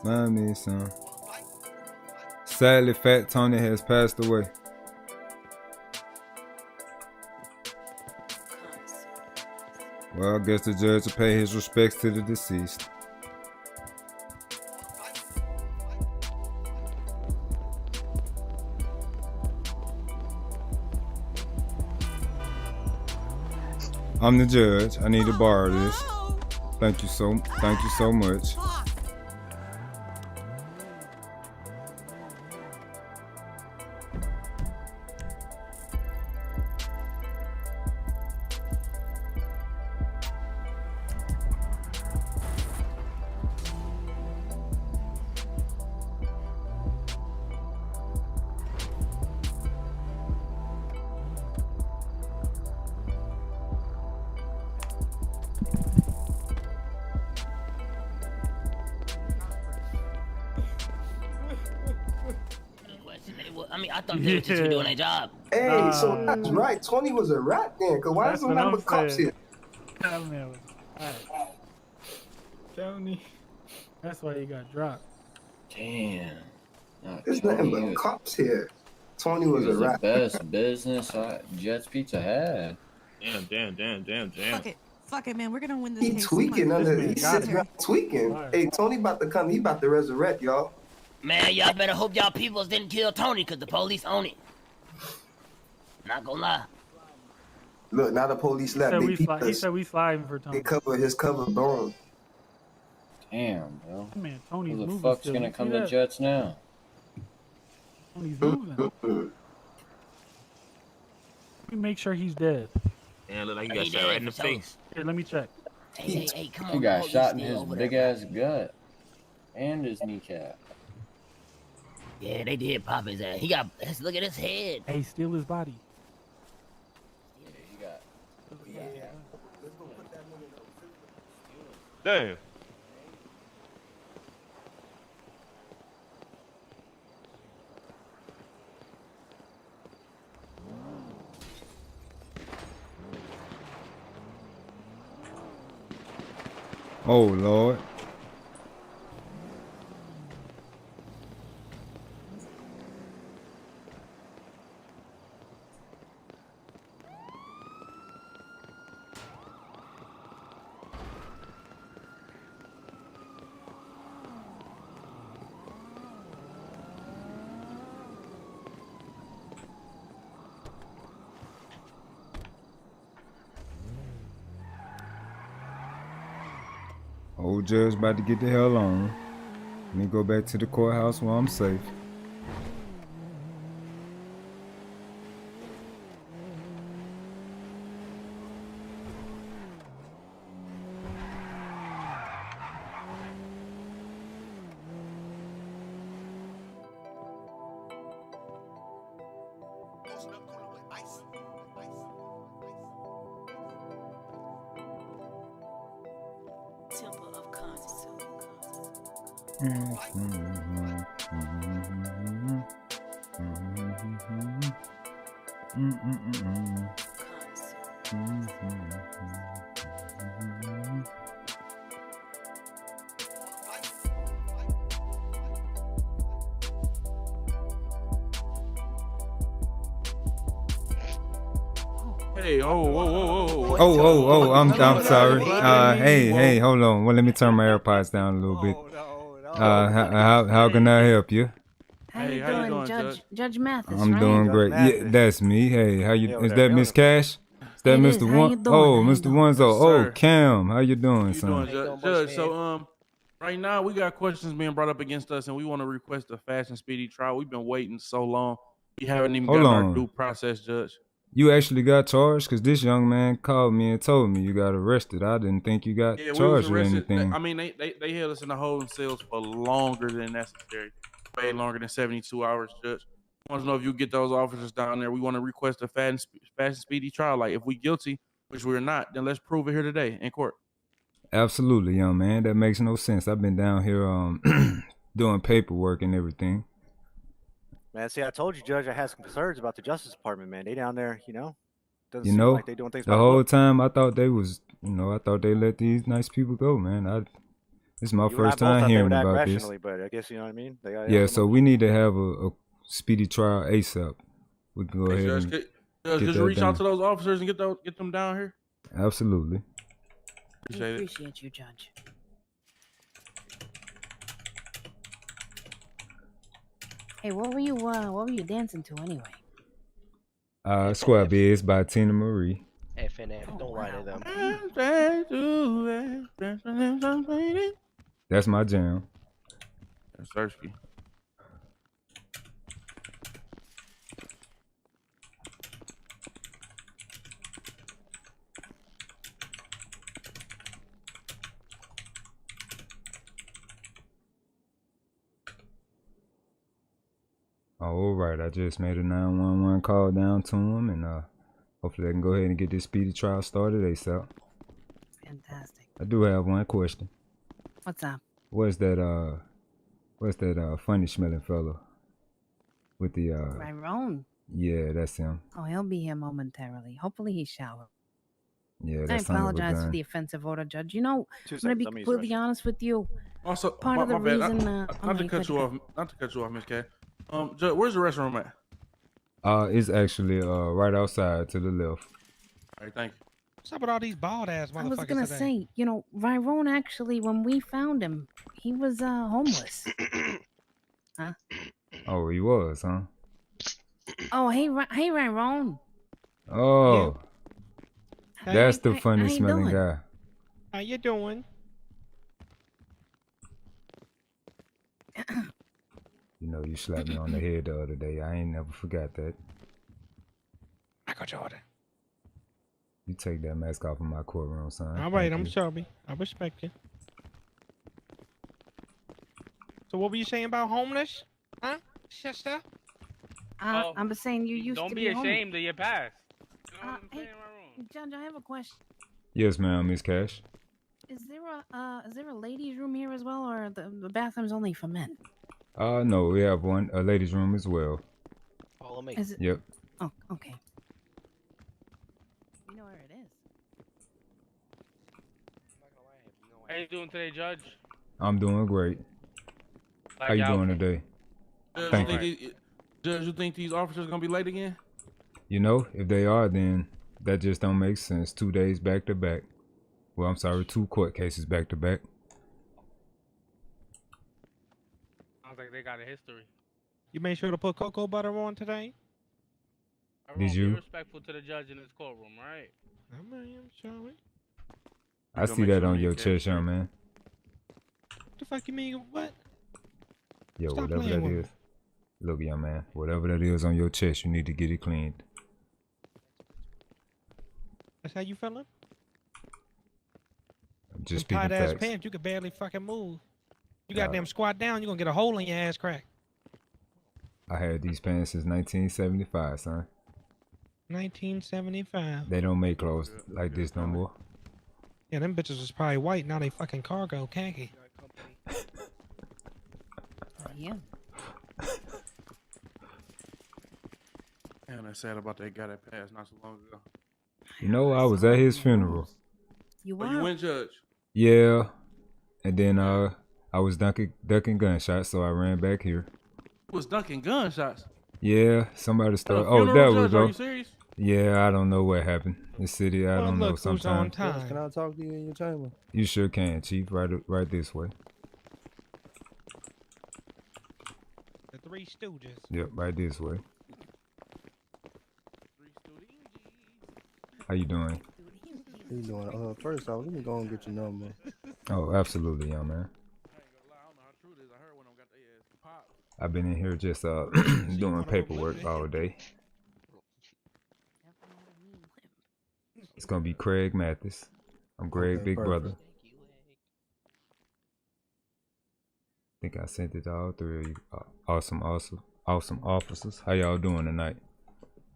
Mind me, son. Sadly, Fat Tony has passed away. Well, I guess the judge will pay his respects to the deceased. I'm the judge. I need to borrow this. Thank you so much. I thought they were just doing their job. Hey, so that's right. Tony was a rat then, cause why is no number cops here? Tony. That's why he got dropped. Damn. There's nothing but cops here. Tony was a rat. The best business Jets Pizza had. Damn. Fuck it, man. We're gonna win this He case. tweaking he's sitting around tweaking. Right. Hey, Tony about to come. He about to resurrect y'all. Man, y'all better hope y'all peoples didn't kill Tony, cause the police own it. Not gonna lie. Look, now the police left. He said we sliding for Tony. They cover his covered bone. Damn, bro. Man, Tony's Who the moving fuck's still. gonna You come see to that? Jets now? Tony's moving. Let me make sure he's dead. Damn, look like you got shot right in the face. Here, let me check. Hey, come on. He got police shot in still his over big there, ass gut and his kneecap. Yeah, they did pop his ass. Look at his head. Hey, steal his body. Yeah, he got. Damn. Oh, Lord. Old judge about to get the hell on. Let me go back to the courthouse where I'm safe. Temple of Conscience. Hey, whoa. Oh, I'm sorry. Hey, hold on. Well, let me turn my AirPods down a little bit. How can I help you? How you doing, Judge Mathis? I'm right? doing great. Yeah, that's me. Hey, how you? Is that Miss Cash? Is that It Mr. is. How One? you doing? Oh, How you Mr. doing? One's. Oh, Sir. Cam, how you doing, You son? doing, Judge? So, right now we got questions being brought up against us, and we want to request a fast and speedy trial. We've been waiting so long. We haven't even Hold gotten on. our due process, Judge. You actually got charged? Because this young man called me and told me you got arrested. I didn't think you got Yeah, we was charged or arrested. anything. I mean, they held us in the holding cells for longer than necessary, way longer than 72 hours, Judge. I want to know if you get those officers down there. We want to request a fast and speedy trial. Like, if we guilty, which we're not, then let's prove it here today in court. Absolutely, young man. That makes no sense. I've been down here doing paperwork and everything. Man, see, I told you, Judge, I had some concerns about the Justice Department, man. They down there, doesn't You seem know, like they doing things the by the whole book. time I thought they was, I thought they let these nice people go, man. This is my You and I first both time thought they hearing would act about this. rationally, but I guess you know what I mean. They got Yeah, so so much. we need to have a speedy trial ASAP. We can go Hey, ahead Judge, and Judge, get could you that reach out done. to those officers and get them down here? Absolutely. We Appreciate it. appreciate you, Judge. Hey, what were you dancing to anyway? Square Biz by Tina Marie. FNF, don't lie to them. That's my jam. That's Sersky. All right, I just made a 911 call down to him, and hopefully I can go ahead and get this speedy trial started ASAP. Fantastic. I do have one question. What's up? What's that funny smelling fellow with the Tyrone. Yeah, that's him. Oh, he'll be here momentarily. Hopefully he showered. Yeah, I that's son of a apologize for gun. the offensive order, Judge. You know, Two I'm gonna seconds, be let me use the completely honest with you. Also, Part of the my bad. reason, Not to cut you off. Not to cut you off, Miss Cat. Judge, where's the restroom at? It's actually right outside to the left. All right, thank you. What's up with all these bald ass I motherfuckers was gonna today? say, Tyrone actually, when we found him, he was homeless. Huh? Oh, he was, huh? Oh, hey, Tyrone. Oh, that's the How funny you smelling doing? guy. How you doing? You know, you slapped me on the head the other day. I ain't never forgot that. Michael Jordan. You take that mask off in my courtroom, son. All right, Thank I'm you. sorry. I respect you. So what were you saying about homeless? Huh, sister? I'm saying you used Don't to be be homeless. ashamed of your past. You know what I'm Hey, saying, Maroon? Judge, I have a question. Yes, ma'am, Miss Cash. Is there a ladies' room here as well, or the bathroom's only for men? No, we have a ladies' room as well. Follow me. Is it? Yep. Oh, okay. You know where it is. How you doing today, Judge? I'm doing great. Like How you your doing outfit. today? Judge, Thank Judge, you think these officers gonna be late again? You know, if they are, then that just don't make sense. 2 days back to back. Well, I'm sorry, 2 court cases back to back. Sounds like they got a history. You made sure to put cocoa butter on today? Maroon, you? Be respectful to the judge in his courtroom, right? I'm sorry. I see that on your chest, young man. What the fuck you mean? What? Yo, Stop whatever playing that with is. Look, young man, whatever that is on your chest, you need to get it cleaned. That's how you feeling? I'm just Them speaking tight ass facts. pants, you could barely fucking move. You Nah. goddamn squat down, you're gonna get a hole in your ass crack. I had these pants since 1975, son. 1975. They don't make clothes like this no more. Yeah, them bitches was probably white. Now they fucking cargo khaki. Yeah. Damn, that's sad about that guy that passed not so long ago. You know, I was at his funeral. You Oh, were. you went, Judge? Yeah, and then I was ducking gunshots, so I ran back here. You was dunking gunshots. Yeah, somebody started. At a Oh, funeral, there we Judge? Are go. you serious? Yeah, I don't know what happened. The city, I Well, don't know. look who's on Sometimes time. Can I talk to you in your chamber? you sure can, Chief. Right this way. The Three Stooges. Yep, right this way. How you doing? How you doing? First off, let me go and get your number. Oh, absolutely, young man. I've been in here just doing paperwork all day. It's gonna be Craig Mathis. I'm Greg, Okay, big perfect. brother. Think I sent it to all 3 of you. Awesome officers. How y'all doing tonight?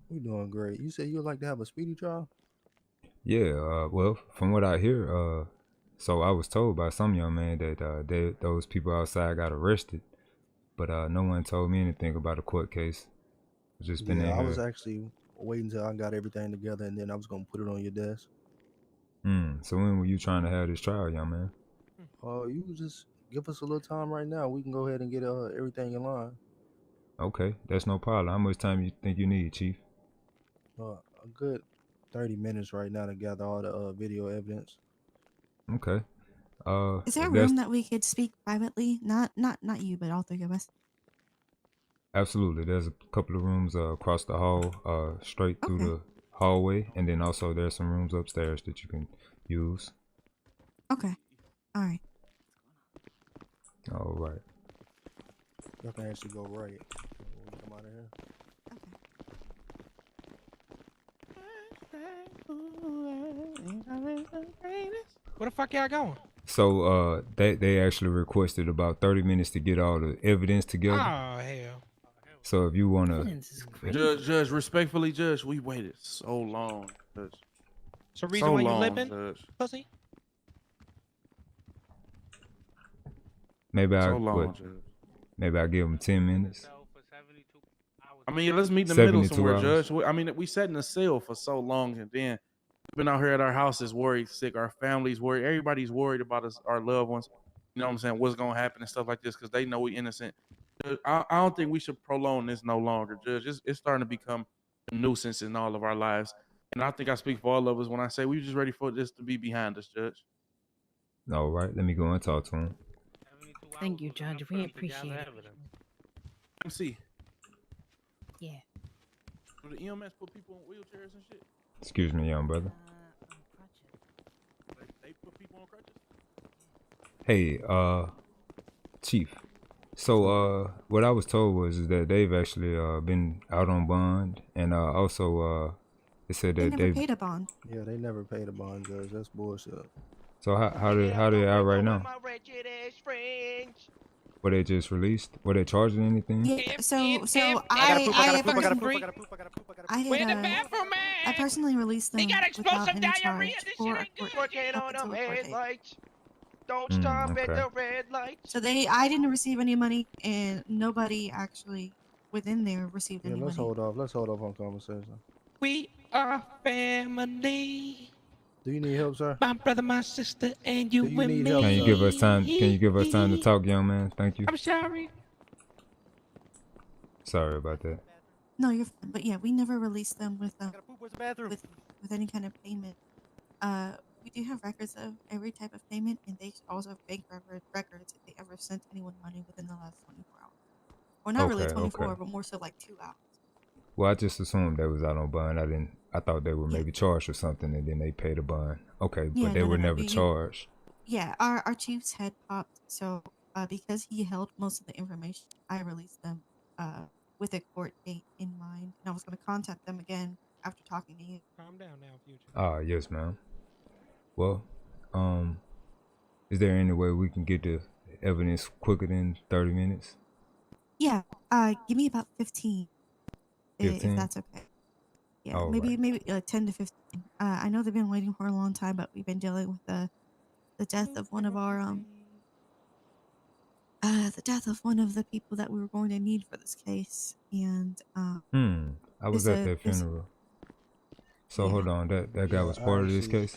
We doing great. You said you would like to have a speedy trial? Yeah, well, from what I hear, so I was told by some young man that those people outside got arrested but no one told me anything about a court case. I've just been in I here. was actually waiting till I got everything together, and then I was gonna put it on your desk. So when were you trying to have this trial, young man? You just give us a little time right now. We can go ahead and get everything in line. Okay, that's no problem. How much time you think you need, Chief? A good 30 minutes right now to gather all the video evidence. Okay. Is there a if that's- room that we could speak privately? Not you, but all three of us. Absolutely. There's a couple of rooms across the hall, straight through the hallway, and then also there's some rooms upstairs that you can use. Okay. All right. All right. Y'all can actually go right when we come out of here. Where the fuck y'all going? So they actually requested about 30 minutes to get all the evidence together. Oh hell. So if you wanna, Judge, respectfully, Judge, we waited so long, Judge. So reason why you limping, Judge. pussy? maybe So long, Judge. maybe I give them 10 minutes. I mean, let's meet in the middle 72 somewhere, hours. Judge. I mean, we sat in the cell for so long, and then we've been out here at our houses worried, sick. Our families worried. Everybody's worried about us, our loved ones. You know what I'm saying? What's gonna happen and stuff like this because they know we innocent. Judge, I don't think we should prolong this no longer, Judge. It's starting to become a nuisance in all of our lives, and I think I speak for all of us when I say we're just ready for this to be behind us, Judge. All right, let me go and talk to him. Thank you, Judge. We appreciate it. MC. Yeah. Do the EMS put people in wheelchairs and shit? Excuse me, young brother. They put people on crutches? Hey, Chief. So, what I was told was that they've actually been out on bond, and also they said They that never paid a bond. Yeah, they never paid a bond, Judge. That's bullshit. So how they out right now? Were they just released? Were they charging anything? Yeah. So I personally released them without any charge for a court date up until a court date. Don't stop at okay. the red light. So I didn't receive any money, and nobody actually within there received any Let's money. hold off. Let's hold off on conversation. We are family. Do you need help, sir? My brother, my sister, and you and me. Can you give us time? Can you give us time to talk, young man? Thank you. I'm sorry. Sorry about that. No, you're fine. But yeah, we never released them with any kind of payment. We do have records of every type of payment, and they also have bank records if they ever sent anyone money within the last 24 hours. Well, not really Okay, 24, okay. but more so like 2 hours. Well, I just assumed they was out on bond. I thought they were maybe charged or something, and then they paid a bond. Okay, Yeah, but they no, were no, never charged. Yeah, our chief's head popped, so because he held most of the information, I released them with a court date in mind, and I was going to contact them again after talking to you. Calm down now, future. Yes, ma'am. Well, is there any way we can get the evidence quicker than 30 minutes? Yeah, give me about 15, 15? if that's okay. Yeah, All maybe right. maybe 10 to 15. I know they've been waiting for a long time, but we've been dealing with the death of one of our the death of one of the people that we were going to need for this case, and I was at that funeral. So hold on, that guy was part of this case?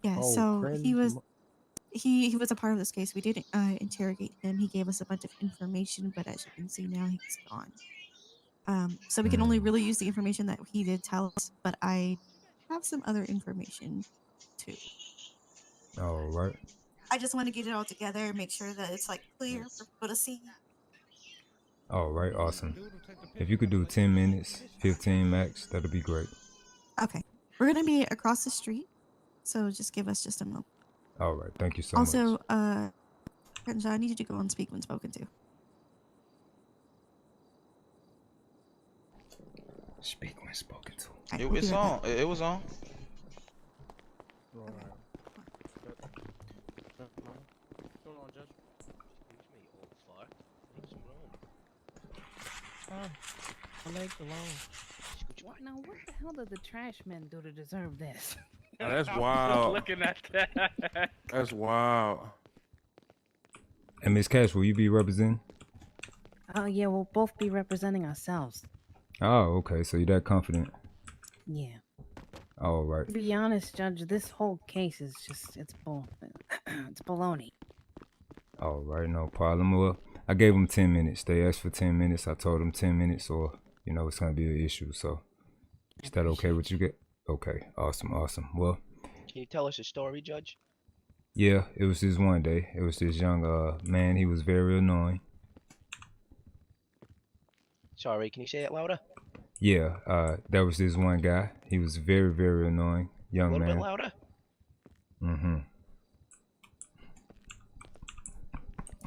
Yeah, so he was a part of this case. We did interrogate him. He gave us a bunch of information, but as you can see now, he's gone. So we can only really use the information that he did tell us, but I have some other information too. All right. I just want to get it all together and make sure that it's like clear for people to see. All right, awesome. If you could do 10 minutes, 15 max, that'd be great. Okay, we're gonna be across the street, so just give us just a moment. All right, thank you so much. Also, Crenshaw, I need you to go and speak when spoken to. Speak when spoken to. Right, It, we'll it's be right on. back. It was on. I like the long. Now, what the hell did the trash men do to deserve this? Oh, that's I was wild. looking at that. That's wild. And Miss Cash, will you be representing? Oh, yeah, we'll both be representing ourselves. Oh, okay. So you're that confident? Yeah. All right. To be honest, Judge, this whole case is just, it's baloney. All right, no problem. Well, I gave them 10 minutes. They asked for 10 minutes. I told them 10 minutes, or it's gonna be an issue. So, is that okay with you? Okay, awesome. Well, Can you tell us a story, Judge? yeah, it was this one day. It was this young man. He was very annoying. Sorry, can you say it louder? Yeah, that was this one guy. He was very, very annoying, young A little man. bit louder? Mm-hmm.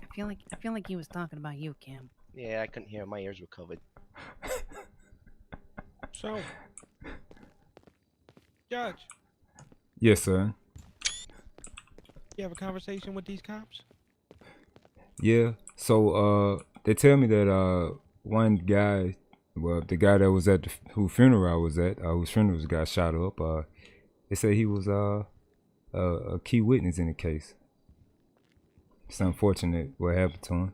I feel like he was talking about you, Cam. Yeah, I couldn't hear. My ears were covered. So, Judge, Yes, sir. you have a conversation with these cops? Yeah. So they tell me that one guy, well, the guy that was at whose funeral I was at, whose funeral got shot up. They say he was a key witness in the case. It's unfortunate what happened to him.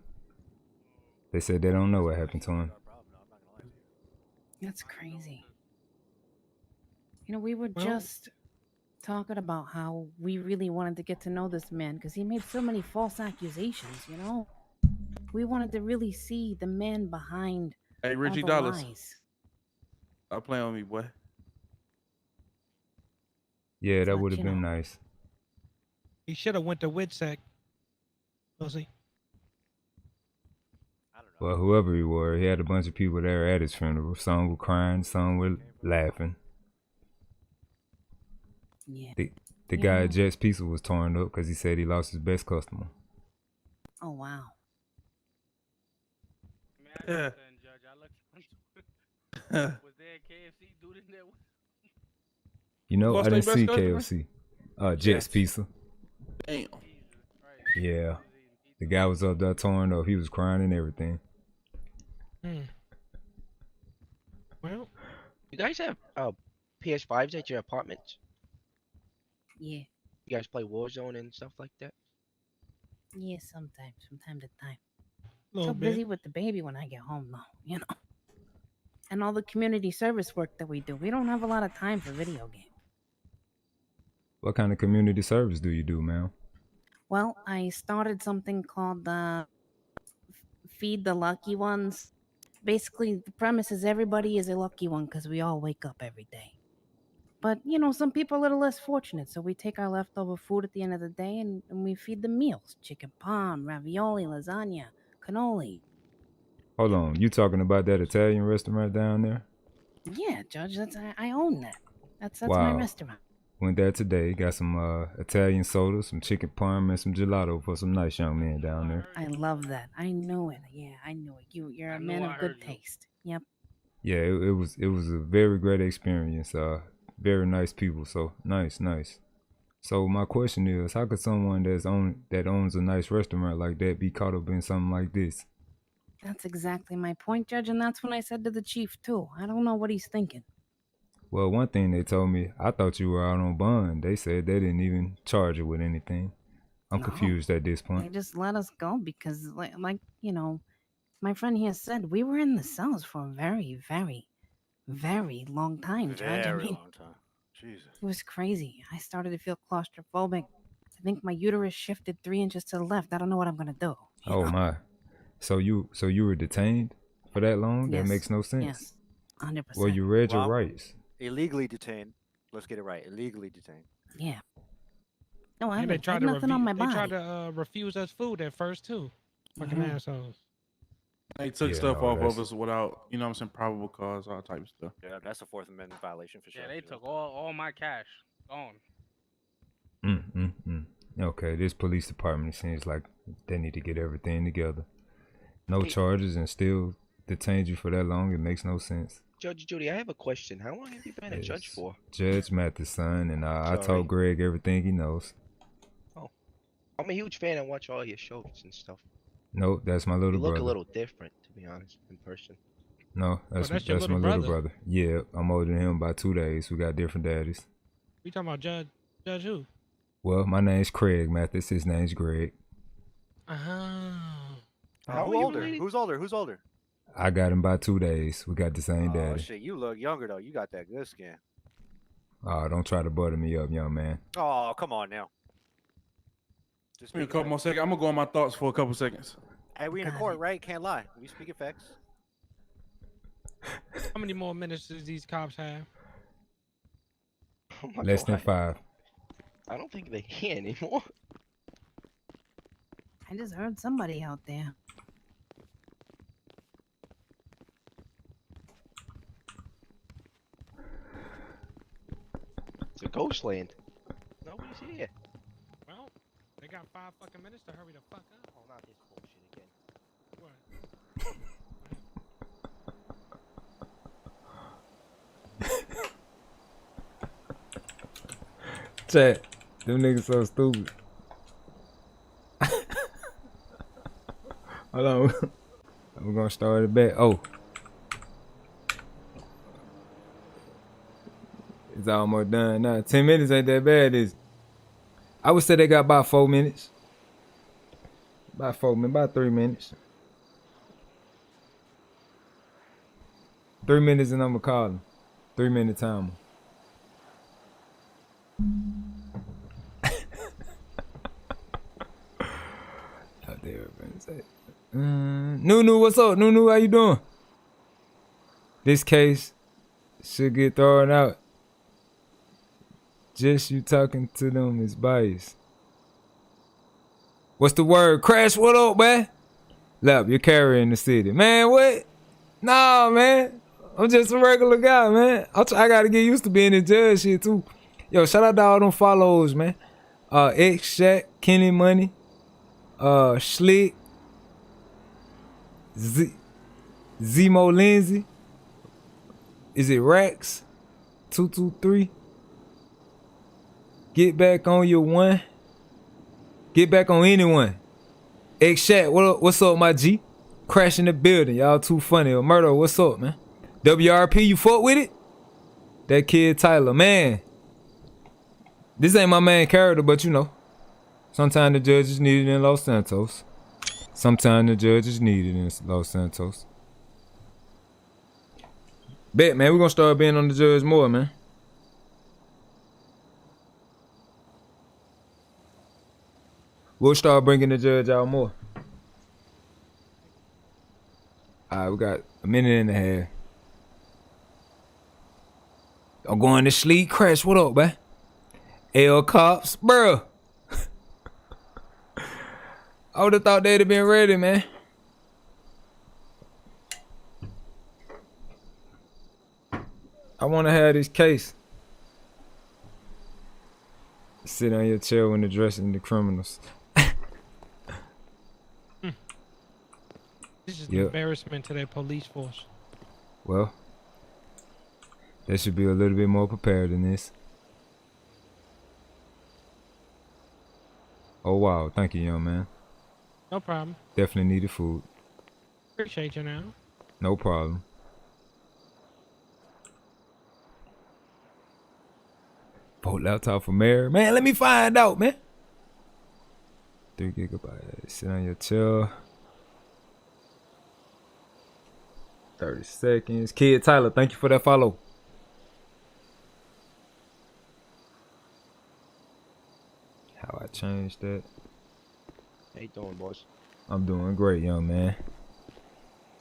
They said they don't know what happened to him. That's crazy. We were just talking about how we really wanted to get to know this man because he made so many false accusations, We wanted to really see the man behind Hey, Richie all the Dollars. lies. Stop playing with me, boy. Yeah, that But, would have been nice. He should have went to WITSEC. Pussy. Well, whoever he was, he had a bunch of people there at his funeral. Some were crying, some were laughing. Yeah. The guy at Jet's Pizza was torn up because he said he lost his best customer. Oh, wow. Yeah. Was there a KFC dude in there? I Lost didn't their see best KFC. Jet's Pizza. Damn. Yeah. The guy was up there torn up. He was crying and everything. Well, You guys have PS5s at your apartments? Yeah. You guys play Warzone and stuff like that? Yeah, sometimes, from time to time. little So bit. busy with the baby when I get home, though, And all the community service work that we do. We don't have a lot of time for video games. What kind of community service do you do, ma'am? Well, I started something called Feed the Lucky Ones. Basically, the premise is everybody is a lucky one because we all wake up every day. But, some people are a little less fortunate, so we take our leftover food at the end of the day and we feed them meals. Chicken parm, ravioli, lasagna, cannoli. Hold on, you talking about that Italian restaurant down there? Yeah, Judge, I own that. That's Wow. my restaurant. Went there today, got some Italian soda, some chicken parm, and some gelato for some nice young men down there. I love that. I knew it. Yeah, I knew it. You're a man of good taste. Yep. Yeah, it was a very great experience. Very nice people, so nice. So my question is, how could someone that owns a nice restaurant like that be caught up in something like this? That's exactly my point, Judge, and that's when I said to the chief, too. I don't know what he's thinking. Well, one thing they told me, I thought you were out on bond. They said they didn't even charge you with anything. I'm confused at this They point. just let us go because, like my friend here said, we were in the cells for a very, very, very long time, Judge. Very long time. Jesus. It was crazy. I started to feel claustrophobic. I think my uterus shifted 3 inches to the left. I don't know what I'm going to do. Oh, my. So you were detained for that long? That Yes. makes no sense. Yes, 100%. Well, you read your rights. Illegally detained. Let's get it right. Illegally detained. Yeah. No, I And they have tried to nothing on my they body. tried to refuse us food at first too. Fucking assholes. They took Yeah, stuff no, off that's- of us without, probable cause, all type of stuff. Yeah, that's a Fourth Amendment violation for sure. Yeah, they took all my cash. Gone. Okay, this police department seems like they need to get everything together. No charges and still detained you for that long. It makes no sense. Judge Judy, I have a question. How long have you been a judge It's for? Judge Mathis' son, and I Sorry. told Greg everything he knows. Oh, I'm a huge fan. I watch all your shows and stuff. No, that's my little You look brother. a little different, to be honest, in person. No, that's that's your my little little brother? brother. Yeah, I'm older than him by 2 days. We got different daddies. We talking about Judge who? Well, my name's Craig Mathis. His name's Greg. Oh. How Who old are you older? related? Who's older? Who's older? I got him by 2 days. We got the same Oh daddy. shit, you look younger though. You got that good skin. Oh, don't try to butter me up, young man. Oh, come on now. Just Give me a speak couple more seconds. I'm gonna go on my thoughts for a couple seconds. Hey, we in the court, right? Can't lie. We speak facts. How many more minutes does these cops have? Oh my Less than God. 5. I don't think they can anymore. I just heard somebody out there. It's a ghost land. Nobody's here. Well, they got 5 fucking minutes to hurry the fuck up. Oh, not this bullshit again. What? Chat, them niggas so stupid. Hold on. We're gonna start it back. Oh. It's almost done now. 10 minutes ain't that bad, is it? I would say they got about 4 minutes. About 4 minutes, about 3 minutes. 3 minutes and I'ma call him. 3-minute timer. Out there, say. Nunu, what's up? Nunu, how you doing? This case should get thrown out. Just you talking to them is biased. What's the word? Crash, what up, man? Lap, you're carrying the city. Man, what? Nah, man. I'm just a regular guy, man. I gotta get used to being a judge shit, too. Yo, shout out to all them follows, man. X Shack, Kenny Money, Schlick, Zemo Lindsay. Is it Rax? 223. Get back on your one. Get back on anyone. X Shack, what's up, my G? Crashing the building. Y'all too funny. Murder, what's up, man? WRP, you fuck with it? That kid Tyler, man. This ain't my main character, but you know. Sometimes the judges need it in Los Santos. Sometimes the judges need it in Los Santos. Bet, man, we're gonna start being on the judge more, man. We'll start bringing the judge out more. Alright, we got a minute and a half. I'm going to sleep. Crash, what up, man? L Cops, bro. I would have thought they'd have been ready, man. I want to have this case. Sit on your chair when addressing the criminals. This is an embarrassment to their police force. Well, they should be a little bit more prepared than this. Oh, wow. Thank you, young man. No problem. Definitely needed food. Appreciate you now. No problem. Vote laptop for mayor. Man, let me find out, man. 3 gigabytes. Sit on your chair. 30 seconds. Kid Tyler, thank you for that follow. How I changed that? How you doing, boys? I'm doing great, young man.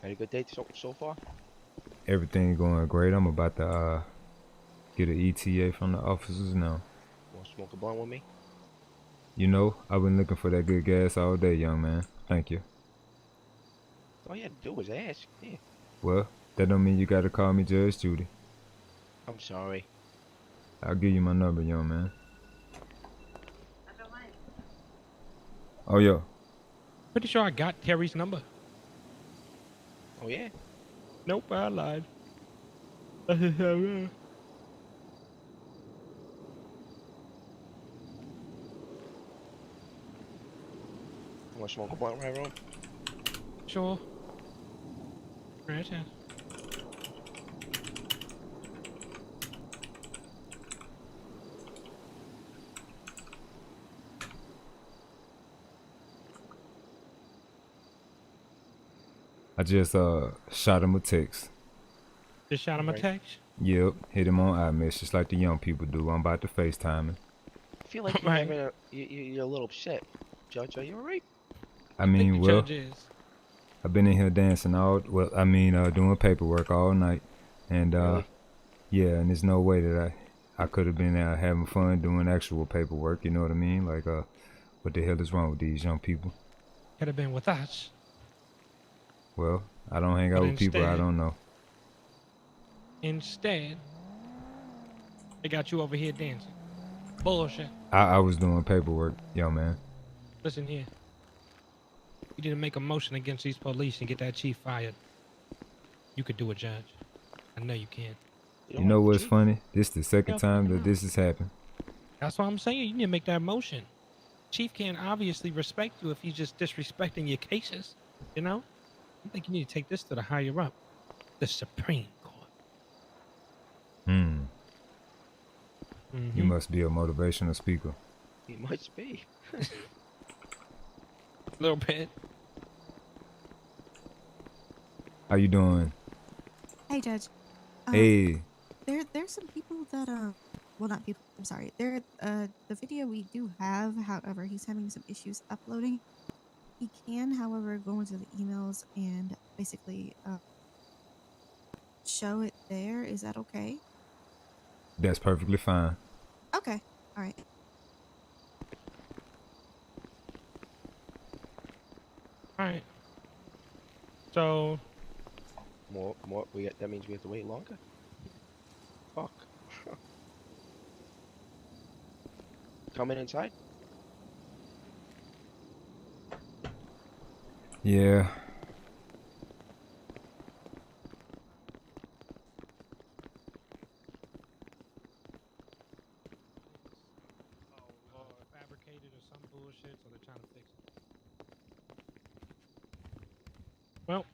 Had a good day so far? Everything going great. I'm about to get an ETA from the officers now. Want to smoke a blunt with me? You know, I've been looking for that good gas all day, young man. Thank you. All you had to do was ask. Yeah. Well, that don't mean you gotta call me Judge Judy. I'm sorry. I'll give you my number, young man. Oh, yo. Pretty sure I got Terry's number. Oh, yeah? Nope, I lied. Want to smoke a blunt right, Ron? Sure. Right here. I just shot him a text. Just shot him a text. Yep, hit him on iMessage like the young people do. I'm about to FaceTime him. I feel like you're Right. having you're a little upset. Judge, are you alright? I mean, The well, judge is. I've been in here dancing doing paperwork all night, and Really? yeah, and there's no way that I could have been out having fun doing actual paperwork. You know what I mean? Like, what the hell is wrong with these young people? Could have been with us. Well, I don't hang But out with people I instead- don't know. Instead, they got you over here dancing. Bullshit. I was doing paperwork, yo man. Listen here. You didn't make a motion against these police and get that chief fired. You could do it, Judge. I know you can. You know what's funny? This the second Yeah, time fucking that know. this has happened. That's what I'm saying. You need to make that motion. Chief can't obviously respect you if he's just disrespecting your cases. You know? I think you need to take this to the higher up. The Supreme Court. You must be a motivational speaker. He must be. A little bit. How you doing? Hey, Judge. Hey. There's some people that well, not people. I'm sorry. The video we do have, however, he's having some issues uploading. He can, however, go into the emails and basically show it there. Is that okay? That's perfectly fine. Okay. All right. All right. So, More. That means we have to wait longer. Fuck. Coming inside. Yeah. fabricated or some bullshit, so they're trying to fix it. Well.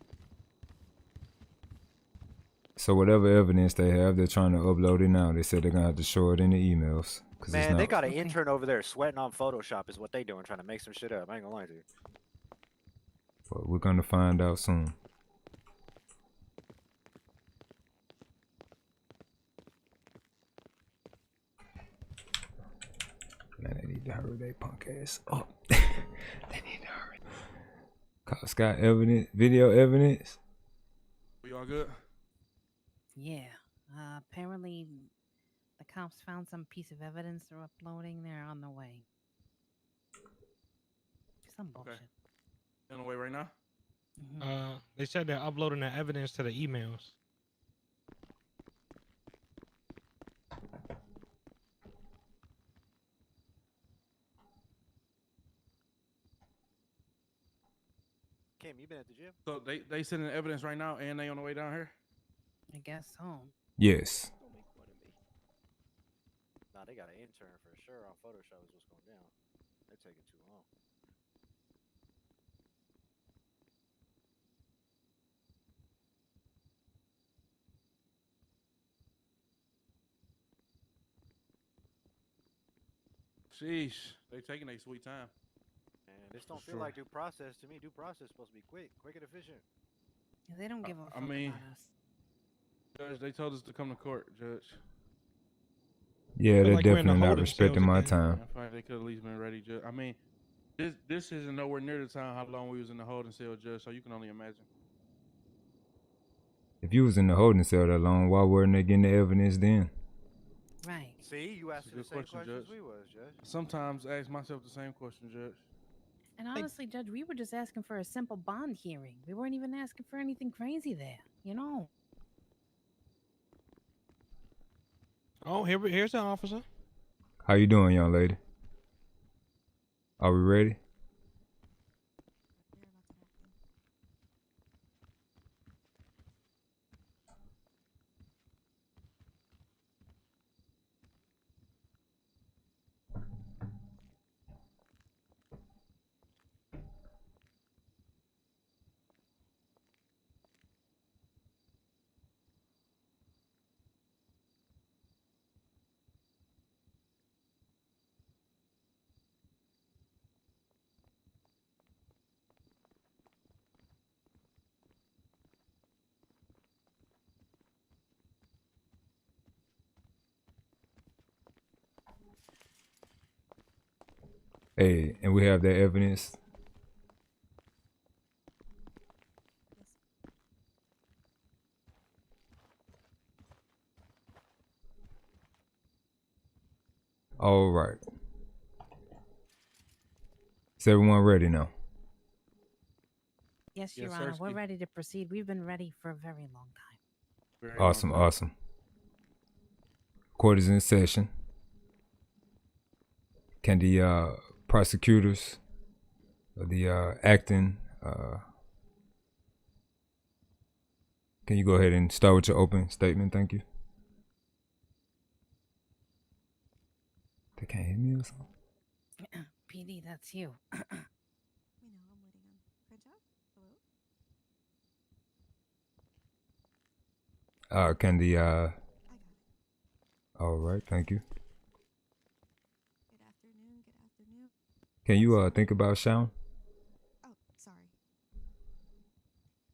So whatever evidence they have, they're trying to upload it now. They said they're gonna have to show it in the emails. Man, they got an intern over there sweating on Photoshop is what they doing, trying to make some shit up. I ain't gonna lie to you. But we're gonna find out soon. Man, they need to hurry their punk ass up. They need to hurry. Cops got evidence, video evidence. We all good? Yeah. Apparently, the cops found some piece of evidence they're uploading. They're on the way. Some bullshit. On the way right now? They said they're uploading the evidence to the emails. Kim, you been at the gym? So they sending evidence right now, and they on the way down here. I guess so. Yes. Nah, they got an intern for sure on Photoshop is what's going down. They're taking too long. Sheesh, they taking their sweet time. Man, this don't For feel sure. like due process to me. Due process is supposed to be quick and efficient. Yeah, they don't give a fuck I mean, about us. Judge, they told us to come to court, Judge. Yeah, Feel they're like we're in the definitely not holding respecting cells my again. time. I feel like they could at least been ready, Judge. I mean, this isn't nowhere near the time how long we was in the holding cell, Judge. So you can only imagine. If you was in the holding cell that long, why weren't they getting the evidence then? Right. See, you asked That's a the good same question, questions Judge. we was, Judge. Sometimes I ask myself the same question, Judge. And honestly, Judge, we were just asking for a simple bond hearing. We weren't even asking for anything crazy there, you know? Oh, here's the officer. How you doing, young lady? Are we ready? Hey, and we have that evidence. All right. Is everyone ready now? Yes, Your Yes, Honor. sir. We're ready to proceed. We've been ready for a very long time. Very long Awesome, time. awesome. Court is in session. Can the prosecutors, or the acting, can you go ahead and start with your opening statement? Thank you. They can't hear me or something? PD, that's you. You know, I'm waiting on printout. Hello? Can the I got it. all right, thank you. Good afternoon. Good afternoon. Can you think about Shawn? Oh, sorry.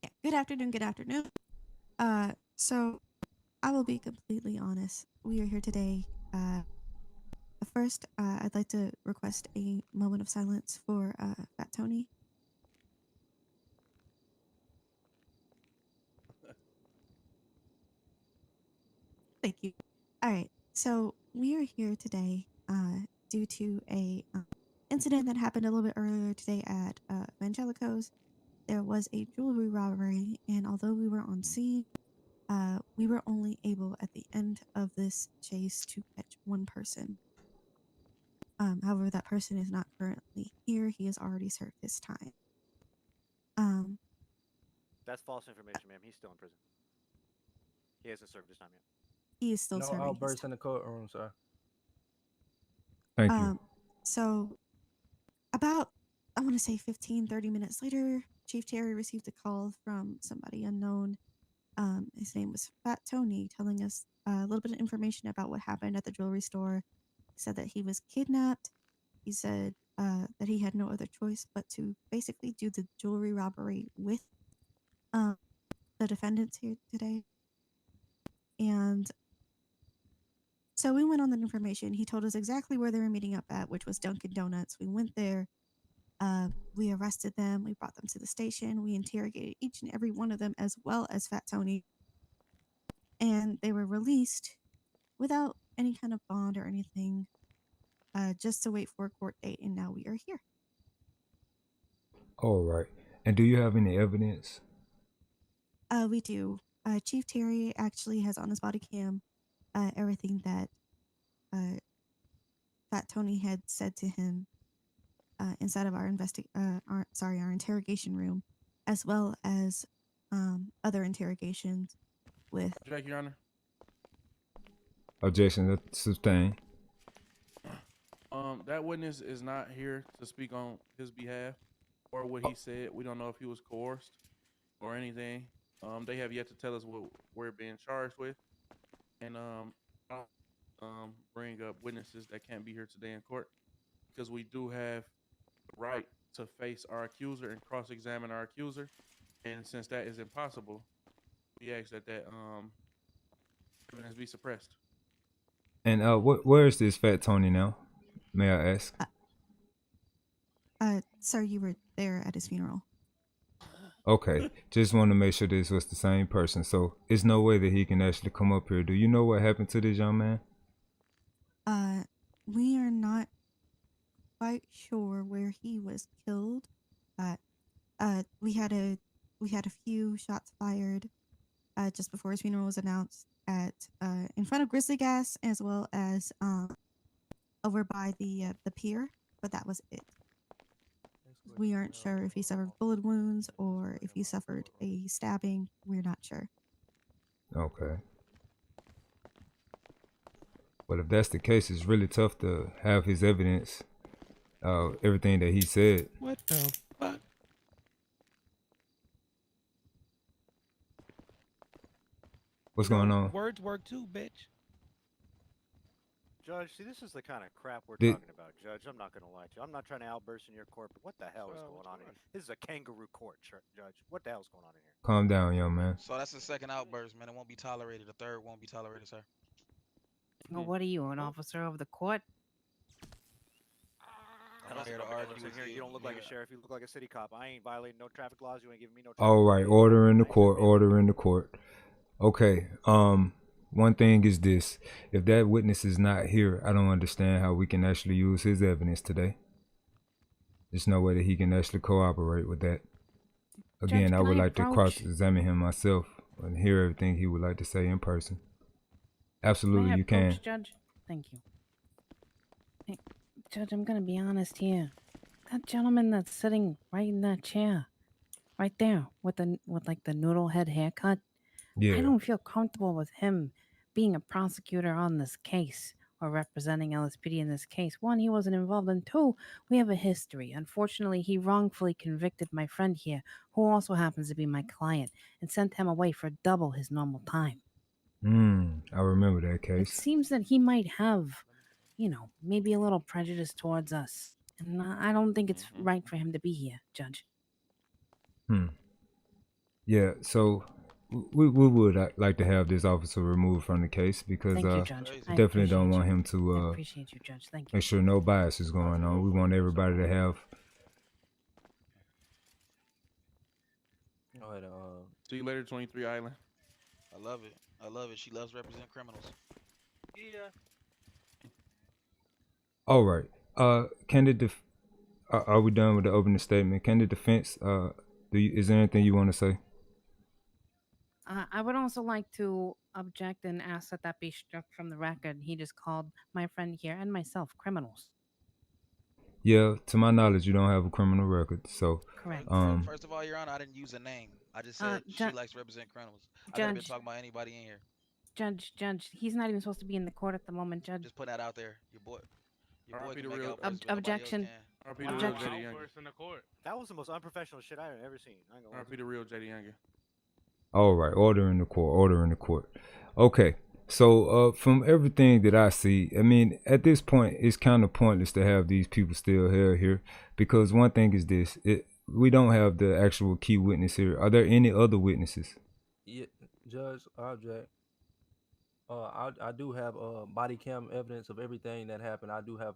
Yeah. Good afternoon. Good afternoon. So I will be completely honest. We are here today. First, I'd like to request a moment of silence for Fat Tony. Thank you. All right. So we are here today due to a incident that happened a little bit earlier today at Evangelico's. There was a jewelry robbery, and although we were on scene, we were only able at the end of this chase to catch one person. However, that person is not currently here. He has already served his time. That's false information, ma'am. He's still in prison. He hasn't served his time yet. He is still No serving his outbursts time. in the courtroom, sir. Thank you. So about, I want to say 15-30 minutes later, Chief Terry received a call from somebody unknown. His name was Fat Tony, telling us a little bit of information about what happened at the jewelry store. He said that he was kidnapped. He said that he had no other choice but to basically do the jewelry robbery with the defendants here today. And so we went on that information. He told us exactly where they were meeting up at, which was Dunkin' Donuts. We went there. We arrested them. We brought them to the station. We interrogated each and every one of them, as well as Fat Tony. And they were released without any kind of bond or anything, just to wait for a court date. And now we are here. All right. And do you have any evidence? We do. Chief Terry actually has on his body cam everything that Fat Tony had said to him inside of our our interrogation room, as well as other interrogations with. Jack, Your Honor. Objection sustained. That witness is not here to speak on his behalf or what he said. We don't know if he was coerced or anything. They have yet to tell us what we're being charged with, and bring up witnesses that can't be here today in court because we do have the right to face our accuser and cross-examine our accuser, and since that is impossible, we ask that evidence be suppressed. And where is this Fat Tony now? May I ask? Sir, you were there at his funeral. Okay, just want to make sure this was the same person. So it's no way that he can actually come up here. Do you know what happened to this young man? We are not quite sure where he was killed, but we had a few shots fired just before his funeral was announced at in front of Grizzley Gas, as well as over by the pier, but that was it. We aren't sure if he suffered bullet wounds or if he suffered a stabbing. We're not sure. Okay. But if that's the case, it's really tough to have his evidence, everything that he said. What the fuck? What's going on? Words work too, bitch. Judge, see, this is the kind of crap we're talking about, Judge. I'm not going to lie to you. I'm not trying to outburst in your court, but what the hell is going on here? This is a kangaroo court, Judge. What the hell's going on in here? Calm down, young man. So that's the second outburst, man. It won't be tolerated. The third won't be tolerated, sir. Well, what are you, an officer of the court? I not don't here to see no argue in with here. you. You don't look like a Yeah. sheriff. You look like a city cop. I ain't violating no traffic laws. You ain't giving me no. All right, order in the court. Order in the court. Okay. One thing is this: if that witness is not here, I don't understand how we can actually use his evidence today. There's no way that he can actually cooperate with that. Again, Judge, I can would I like to approach? cross-examine him myself and hear everything he would like to say in person. Absolutely, May I you can. approach, Judge? Thank you. Hey, Judge, I'm gonna be honest here. That gentleman that's sitting right in that chair, right there, with like the noodle head haircut. Yeah. I don't feel comfortable with him being a prosecutor on this case or representing LSPD in this case. One, he wasn't involved, and two, we have a history. Unfortunately, he wrongfully convicted my friend here, who also happens to be my client, and sent him away for double his normal time. I remember that It case. seems that he might have, maybe a little prejudice towards us. And I don't think it's right for him to be here, Judge. Yeah, so we would like to have this officer removed from the case because Thank you, Judge. I definitely don't appreciate want you. him to I appreciate you, Judge. Thank you. make sure no bias is going on. We want everybody to have. Go ahead. See you later, 23 Island. I love it. I love it. She loves representing criminals. Yeah. All right. Can the are we done with the opening statement? Can the defense is there anything you want to say? I would also like to object and ask that be struck from the record. He just called my friend here and myself criminals. Yeah, to my knowledge, you don't have a criminal record. So, Correct. First of all, Your Honor, I didn't use a name. I just said she likes to represent criminals. I never been talking about anybody in here. Judge, he's not even supposed to be in the court at the moment, Judge. Just put that out there. Your boy RP can the make real outbursts, but nobody else objection. can. RP the real JD Younger. In the court. That was the most unprofessional shit I've ever seen. I ain't gonna lie. RP the real JD Younger. all right, order in the court. Order in the court. Okay. So, from everything that I see, I mean, at this point, it's kind of pointless to have these people still here because one thing is this: we don't have the actual key witness here. Are there any other witnesses? Yeah, Judge, object. I do have body cam evidence of everything that happened. I do have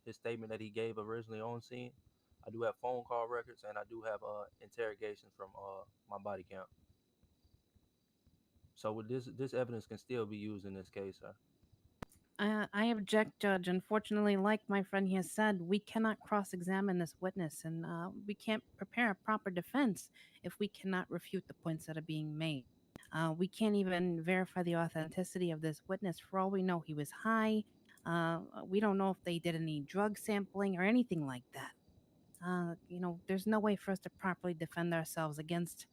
his statement that he gave originally on scene. I do have phone call records, and I do have interrogations from my body cam. So with this evidence can still be used in this case, sir. I object, Judge. Unfortunately, like my friend here said, we cannot cross-examine this witness, and we can't prepare a proper defense if we cannot refute the points that are being made. We can't even verify the authenticity of this witness. For all we know, he was high. We don't know if they did any drug sampling or anything like that. There's no way for us to properly defend ourselves against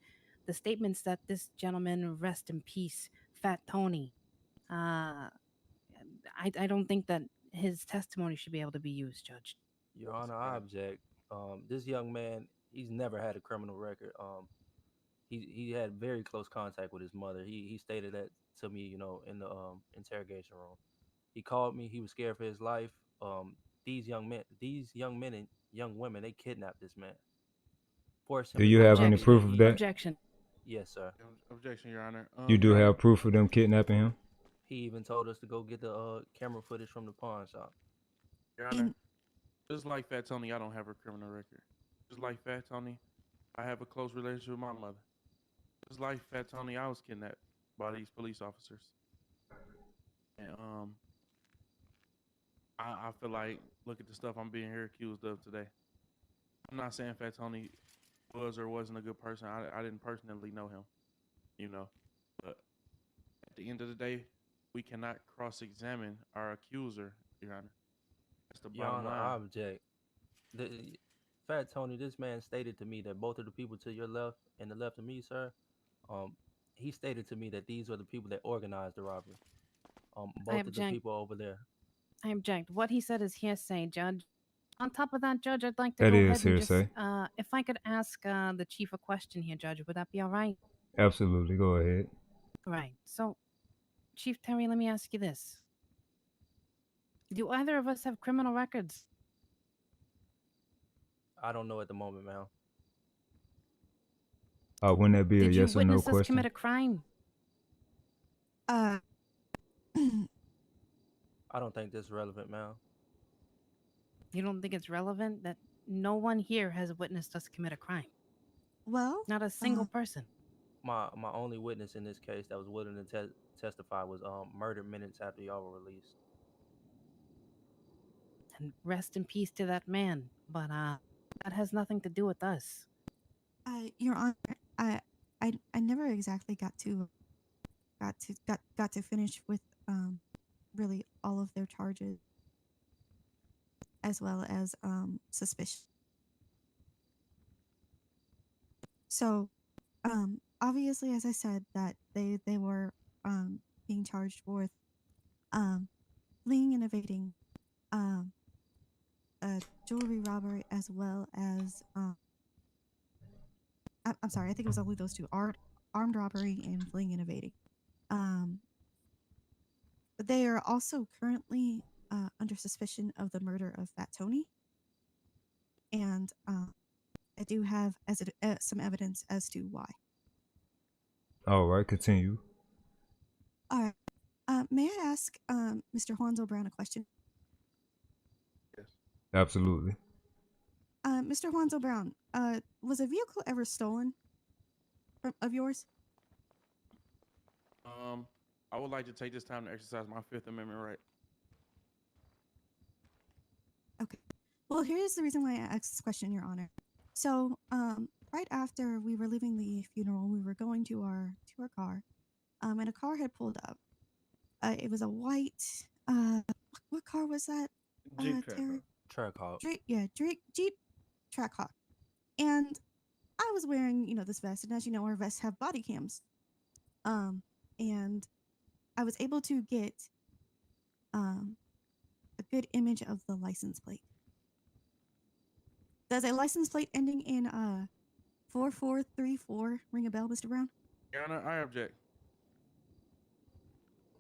the statements that this gentleman, rest in peace, Fat Tony, I don't think that his testimony should be able to be used, Judge. Your Honor, I object. This young man, he's never had a criminal record. He had very close contact with his mother. He stated that to me, in the interrogation room. He called me. He was scared for his life. These young men and young women, they kidnapped this man. Forced him. Do you have any proof of that? Objection. Yes, sir. Objection, Your Honor. You do have proof of them kidnapping him? He even told us to go get the camera footage from the pawn shop. Your Honor, just like Fat Tony, I don't have a criminal record. Just like Fat Tony, I have a close relationship with my mother. Just like Fat Tony, I was kidnapped by these police officers. And I feel like, look at the stuff I'm being here accused of today. I'm not saying Fat Tony was or wasn't a good person. I didn't personally know him, but at the end of the day, we cannot cross-examine our accuser, Your Honor. That's the bottom line. I object. Fat Tony, this man stated to me that both of the people to your left and the left of me, sir, he stated to me that these are the people that organized the robbery. Both of the people over there. I object. What he said is hearsay, Judge. On top of that, Judge, I'd like to That go is ahead and hearsay. if I could ask the chief a question here, Judge, would that be all right? Absolutely. Go ahead. Right. So, Chief Terry, let me ask you this. Do either of us have criminal records? I don't know at the moment, ma'am. Wouldn't that be a yes or no Did you witness us question? commit a crime? I don't think this is relevant, ma'am. You don't think it's relevant that no one here has witnessed us commit a crime? Well, not a single person. My only witness in this case that was willing to testify was murdered minutes after y'all were released. And rest in peace to that man. But that has nothing to do with us. Your Honor, I never exactly got to finish with really all of their charges, as well as suspicion. So, obviously, as I said, that they were being charged with fleeing and evading a jewelry robbery, as well as I'm sorry, I think it was only those two: armed robbery and fleeing and evading. But they are also currently under suspicion of the murder of Fat Tony, and I do have some evidence as to why. All right, continue. All right. May I ask Mr. Juanzo Brown a question? Yes. Absolutely. Mr. Juanzo Brown, was a vehicle ever stolen of yours? I would like to take this time to exercise my Fifth Amendment right. Okay. Well, here's the reason why I asked this question, Your Honor. So, right after we were leaving the funeral, we were going to our car, and a car had pulled up. It was a white. What car was that? Jeep Terry? Trackhawk. Jeep Trackhawk. And I was wearing, this vest, and as you know, our vests have body cams. And I was able to get a good image of the license plate. Does a license plate ending in 4434 ring a bell, Mr. Brown? Your Honor, I object.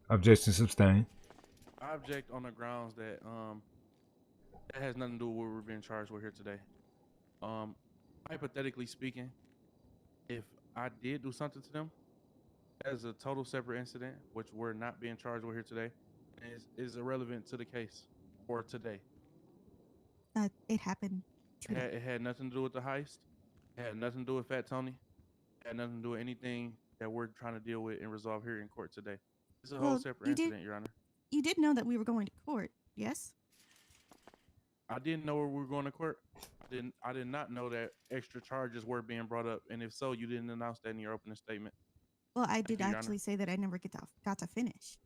Objection sustained. I object on the grounds that that has nothing to do with what we're being charged with here today. Hypothetically speaking, if I did do something to them, that is a total separate incident, which we're not being charged with here today, and is irrelevant to the case or today. It happened. It had nothing to do with the heist. It had nothing to do with Fat Tony. It had nothing to do with anything that we're trying to deal with and resolve here in court today. It's a whole separate incident, Your Honor. You did know that we were going to court, yes? I didn't know where we were going to court. I did not know that extra charges were being brought up, and if so, you didn't announce that in your opening statement. Well, I did actually say that I never got to finish.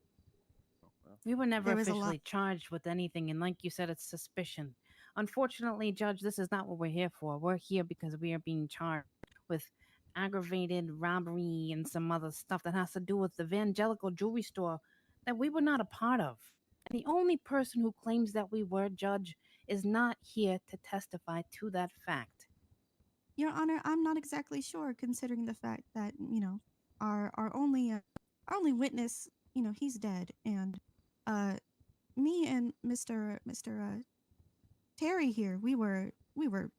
We were never officially charged with anything, and like you said, it's suspicion. Unfortunately, Judge, this is not what we're here for. We're here because we are being charged with aggravated robbery and some other stuff that has to do with the evangelical jewelry store that we were not a part of. And the only person who claims that we were, Judge, is not here to testify to that fact. Your Honor, I'm not exactly sure, considering the fact that our only witness, he's dead, and me and Mr. Terry here, we were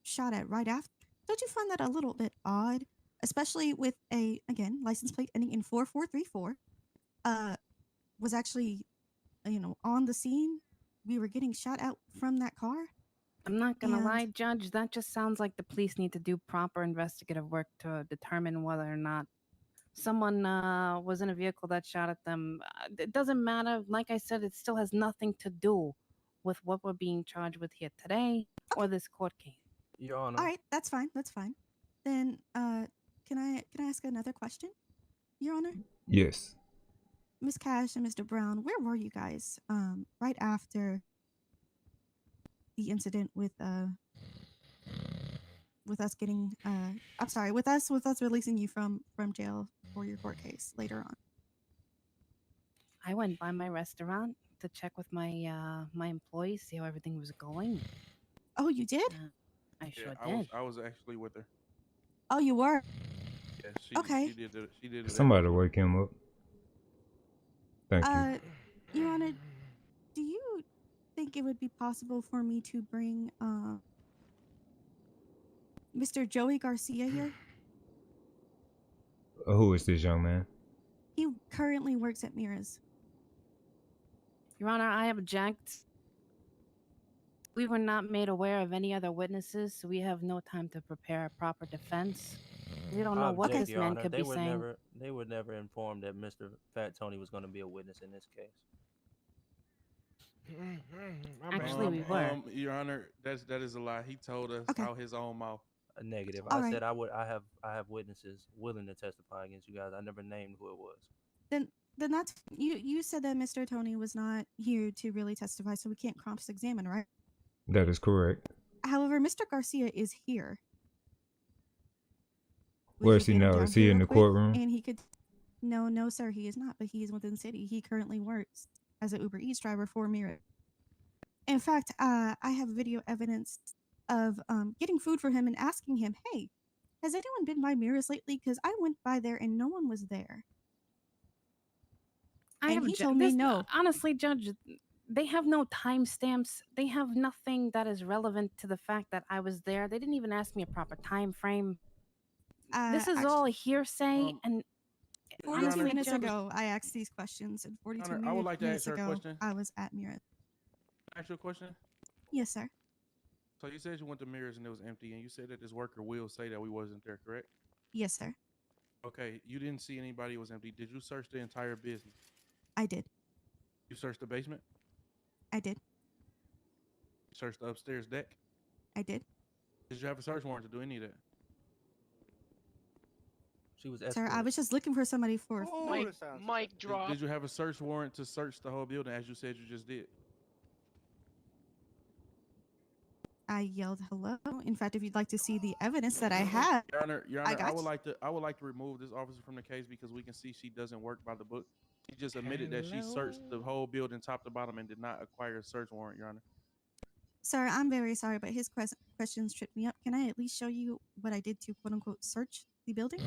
shot at right after. Don't you find that a little bit odd, especially with a license plate ending in 4434? Was actually on the scene. We were getting shot out from that car. I'm not gonna lie, Judge, that just sounds like the police need to do proper investigative work to determine whether or not someone was in a vehicle that shot at them. It doesn't matter. Like I said, it still has nothing to do with what we're being charged with here today or this court case. Your Honor. All right, that's fine. Then, can I ask another question, Your Honor? Yes. Miss Cash and Mr. Brown, where were you guys right after the incident with us getting with us releasing you from jail for your court case later on? I went by my restaurant to check with my my employees, see how everything was going. Oh, you did? I sure did. I was actually with her. Oh, you were? Yeah, okay. She did it. Somebody wake him up. Thank you. Your Honor, do you think it would be possible for me to bring Mr. Joey Garcia here? Who is this young man? He currently works at Mira's. Your Honor, I object. We were not made aware of any other witnesses, so we have no time to prepare a proper defense. We don't know I what object, this Your man Honor. could They be were saying. never informed that Mr. Fat Tony was going to be a witness in this case. Actually, we were. Your Honor, that is a lie. He told us out his own mouth. A negative. All I right. said I have witnesses willing to testify against you guys. I never named who it was. Then that's you said that Mr. Tony was not here to really testify, so we can't cross-examine, right? That is correct. However, Mr. Garcia is here. We Where could is he get him now? down Is he here in real the quick, courtroom? And he could. No, sir, he is not. But he is within the city. He currently works as an Uber Eats driver for Mira. In fact, I have video evidence of getting food for him and asking him, "Hey, has anyone been by Mira's lately? Because I went by there and no one was there." And he told me no. Honestly, Judge, they have no timestamps. They have nothing that is relevant to the fact that I was there. They didn't even ask me a proper time frame. This is all hearsay, and 42 minutes ago, I asked these questions, and 42 Honor, I would like to minutes ask her a ago, question. I was at Mira. Ask you a question. Yes, sir. So you said you went to Mirrors and it was empty, and you said that this worker will say that we wasn't there, correct? Yes, sir. Okay, you didn't see anybody, it was empty. Did you search the entire business? I did. You searched the basement? I did. You searched the upstairs deck? I did. Did you have a search warrant to do any of that? She was Sir, I was just looking for somebody for. Mic drop. Did you have a search warrant to search the whole building as you said you just did? I yelled hello. In fact, if you'd like to see the evidence that I have, Your Honor, I got I would like to remove this officer from the case because we can see she doesn't work by the book. She just admitted that she searched the whole building top to bottom and did not acquire a search warrant, Your Honor. Sir, I'm very sorry, but his questions tripped me up. Can I at least show you what I did to quote unquote search the building?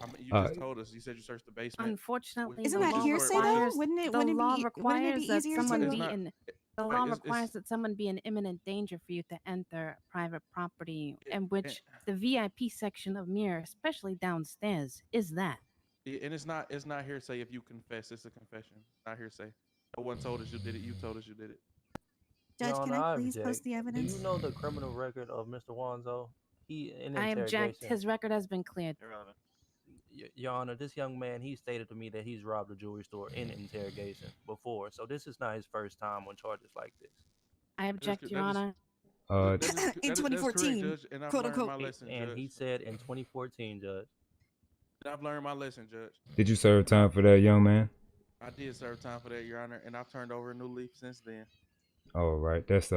I mean, you just told us. You said you searched the basement. Unfortunately, Isn't the that law hearsay though? requires- Wouldn't it? The Wouldn't law it be? Wouldn't it requires be that easier someone to? be in. The right, law it's- requires that someone be in imminent danger for you to enter private property, and which the VIP section of Mirror, especially downstairs, is that. Yeah, and it's not hearsay if you confess. It's a confession, not hearsay. No one told us you did it. You told us you did it. Judge, Your can Honor, I please object. post the evidence? Do you know the criminal record of Mr. Wanzo? He in I interrogation. object. His record has been cleared. Your Honor, this young man, he stated to me that he's robbed a jewelry store in interrogation before, so this is not his first time on charges like this. I object, Your Honor. In 2014, and I've quote learned unquote. my lesson, And Judge. he said in 2014, Judge. I've learned my lesson, Judge. Did you serve time for that, young man? I did serve time for that, Your Honor, and I've turned over a new leaf since then. All right, that's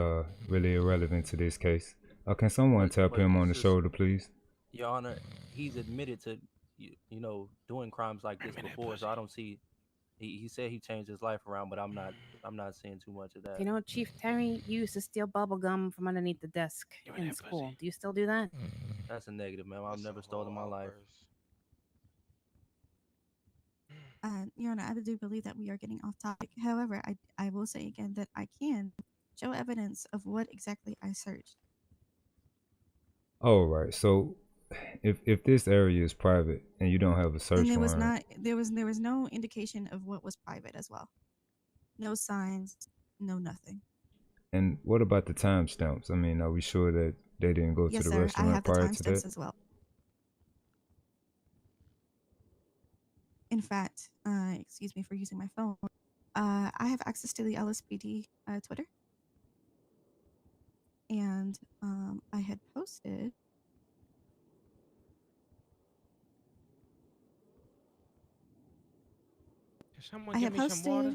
really irrelevant to this case. Can someone tap him on the shoulder, please? Your Honor, he's admitted to, you know, doing crimes like this before, so I don't see. He said he changed his life around, but I'm not seeing too much of that. You know, Chief Terry used to steal bubble gum from underneath the desk in school. Do you still do that? That's a negative, man. I've never stolen my life. Your Honor, I do believe that we are getting off topic. However, I will say again that I can show evidence of what exactly I searched. All right, so if this area is private and you don't have a search And there was warrant, not there was no indication of what was private as well. No signs, no nothing. and what about the timestamps? I mean, are we sure that they didn't go Yes, to the sir. I restaurant have the prior to timestamps that? as well. In fact, excuse me for using my phone. I have access to the LSPD Twitter, and I had posted. Someone I give had me some water.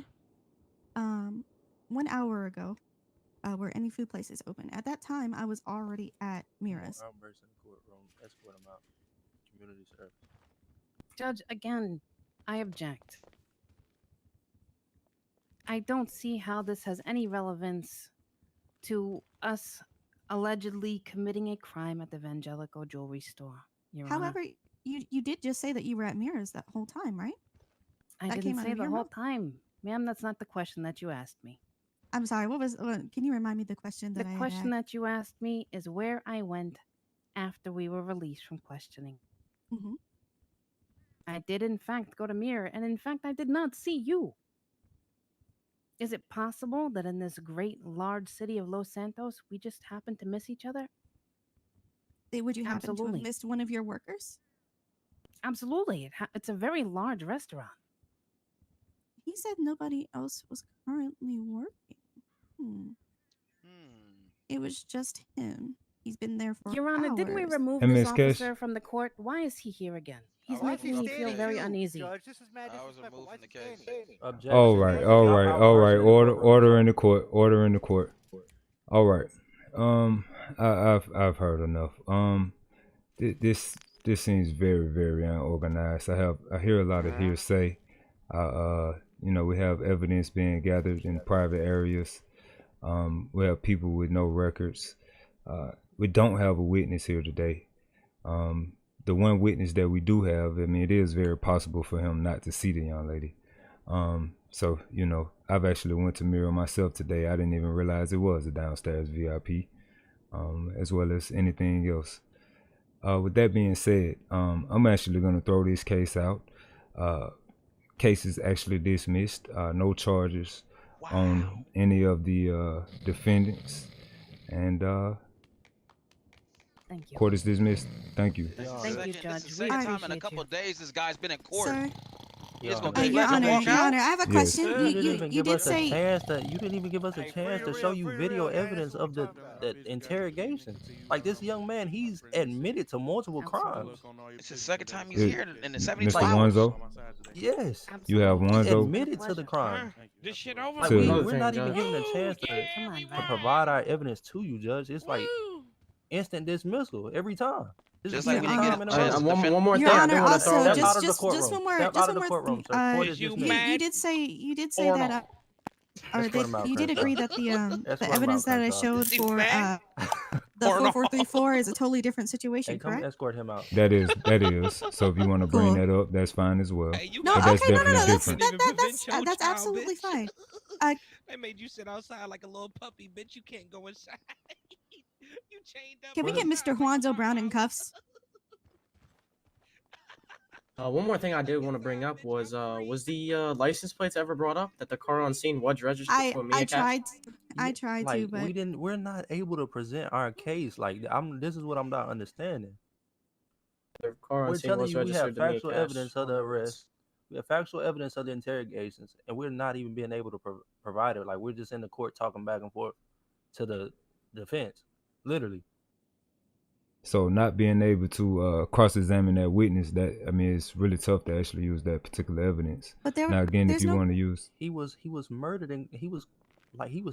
posted 1 hour ago were any food places open. At that time, I was already at Mira's. Outburst in the courtroom. Escort him out. Community service. Judge, again, I object. I don't see how this has any relevance to us allegedly committing a crime at the Evangelico jewelry store. Your Honor. However, you did just say that you were at Mira's that whole time, right? I that didn't came out say of the your whole mouth. time. Ma'am, that's not the question that you asked me. I'm sorry. Can you remind me the question that The I had question asked? that you asked me is where I went after we were released from questioning. Mhm. I did, in fact, go to Mirror, and in fact, I did not see you. Is it possible that in this great large city of Los Santos, we just happen to miss each other? Would you happen to have Absolutely. missed one of your workers? Absolutely. It's a very large restaurant. He said nobody else was currently working. It was just him. He's been there for Your Honor, hours. didn't we remove Hey, this Miss Cash. officer from the court? Why is he here again? He's I was making me removed feel from very the case. uneasy. Judge, this is mad I was disrespectful. removed Why from is the he case. standing? Objection. All right, I'll- all right, I'll all urge right. you in the Order, courtroom. order in the court. Order in the court. All right. I've heard enough. This seems very, very unorganized. I hear a lot of hearsay. We have evidence being gathered in private areas. We have people with no records. We don't have a witness here today. The one witness that we do have, I mean, it is very possible for him not to see the young lady. So, I've actually went to Miro myself today. I didn't even realize it was a downstairs VIP, as well as anything else. With that being said, I'm actually going to throw this case out. Case is actually dismissed. No charges on any of the defendants. And Thank you. court is dismissed. Thank you. Thank you, Judge. This is the We second time in a appreciate couple you. of days this guy's been in court. Sir? You just gonna Your just Your let him Honor, walk Your out? Honor, I have a Yes. question. You didn't even You give did us a say chance to. You didn't even give us a Hey, chance free to show real, you free video real, gang. evidence That's what of we're the talking about. the interrogation. Like this young man, he's admitted to multiple crimes. It's his second time he's It- here in the 72 Mr. hours. Wanzo, Yes, you have Absolutely. he Wanzo admitted to the Pleasure. crime. This shit over. Like To- we, Another we're not even given a chance to Come on, to Bob. provide our evidence to you, Judge. It's like instant dismissal every time. This Just is like the when you second get time a in chance row. to defend. One more Your thing. I Honor, do want to also, throw. Step just out of the just courtroom. one more, Step just out of one the more. courtroom, sir. Court is You dismissed. mad? You did say Order. that or Escort that him out, you did Crenshaw. agree that the Escort him evidence out, that I Crenshaw. showed Is he for mad? the Or no? 4434 is a totally different Hey, situation, come correct? escort him out. that is. So if you want to bring Cool. that up, that's fine as well. Hey, you No, But got that's okay, no, definitely that's different. that's absolutely fine. They made you sit outside like a little puppy, bitch. You can't go inside. You chained up. Can we get outside Mr. like a Juanzo Brown in Rottweiler. cuffs? One more thing I did want to bring up was the license plates ever brought up that the car on scene was registered to a Mia I Cash? tried Like to, but we're not able to present our case. Like this is what I'm not understanding. The car on We're scene telling was you we have registered to Mia factual Cash. evidence of the arrest. We have factual evidence of the interrogations, and we're not even being able to provide it. Like we're just in the court talking back and forth to the defense, literally. So not being able to cross-examine that witness, it's really tough to actually use that particular evidence. but Now again, if there's you no want to use, He was murdered, and he was